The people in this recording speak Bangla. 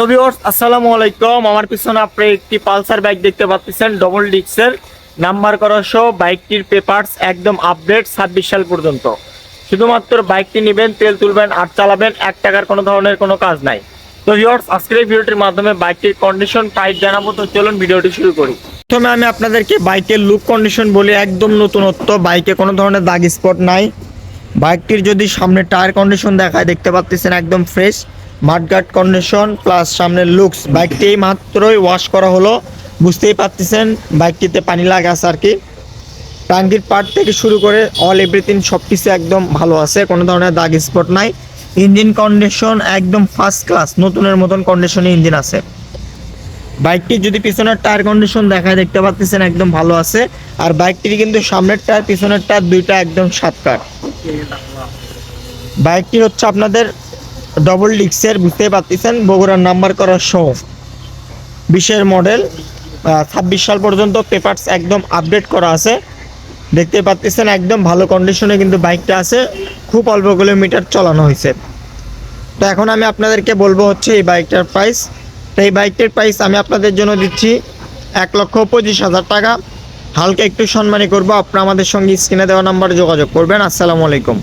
তো ভিউয়ার্স আসসালামু আলাইকুম। আমার পিছনে আপনি একটি পালসার বাইক দেখতে পাচ্ছেন, ডবল ডিস্কের নাম্বার করা সহ। বাইকটির পেপারস একদম আপডেট 26 সাল পর্যন্ত। শুধুমাত্র বাইকটি নেবেন, তেল তুলবেন আর চালাবেন, 1 টাকার কোনো ধরনের কোনো কাজ নাই। তো ভিউয়ার্স আজকের এই ভিডিওটির মাধ্যমে বাইকটির কন্ডিশন প্রাইস জানাবো। তো চলুন ভিডিওটি শুরু করি। প্রথমে আমি আপনাদেরকে বাইকের লুক কন্ডিশন বলি। একদম নতুনত্ব, বাইকে কোনো ধরনের দাগ স্পট নাই। বাইকটির যদি সামনে টায়ার কন্ডিশন দেখায়, দেখতে পাচ্ছেন একদম ফ্রেশ মাডগার্ড কন্ডিশন প্লাস সামনের লুকস। বাইকটি মাত্রই ওয়াশ করা হলো, বুঝতেই পারতেছেন বাইকটিতে পানি লাগা আছে আর কি। টাঙ্কির পার্ট থেকে শুরু করে অল এভরিথিং সব কিছু একদম ভালো আছে, কোনো ধরনের দাগ স্পট নাই। ইঞ্জিন কন্ডিশন একদম ফার্স্ট ক্লাস, নতুনের মতন কন্ডিশনে ইঞ্জিন আছে। বাইকটির যদি পিছনের টায়ার কন্ডিশন দেখায়, দেখতে পাচ্ছেন একদম ভালো আছে। আর বাইকটির কিন্তু সামনের টায়ার পিছনের টায়ার দুইটা একদম সাতকার। বাইকটি হচ্ছে আপনাদের ডবল ডিস্কের, বুঝতেই পারতেছেন, বগুড়ার নাম্বার করা সহ 20-এর মডেল। 26 সাল পর্যন্ত পেপারস একদম আপডেট করা আছে। দেখতে পাচ্ছেন একদম ভালো কন্ডিশনে কিন্তু বাইকটা আছে, খুব অল্প কিলোমিটার চালানো হয়েছে। তো এখন আমি আপনাদেরকে বলবো হচ্ছে এই বাইকটার প্রাইস। তো এই বাইকটির প্রাইস আমি আপনাদের জন্য দিচ্ছি 1,25,000 টাকা। হালকা একটু সম্মানী করবো, আপনারা আমাদের সঙ্গে স্ক্রিনে দেওয়া নাম্বারে যোগাযোগ করবেন। আসসালামু আলাইকুম।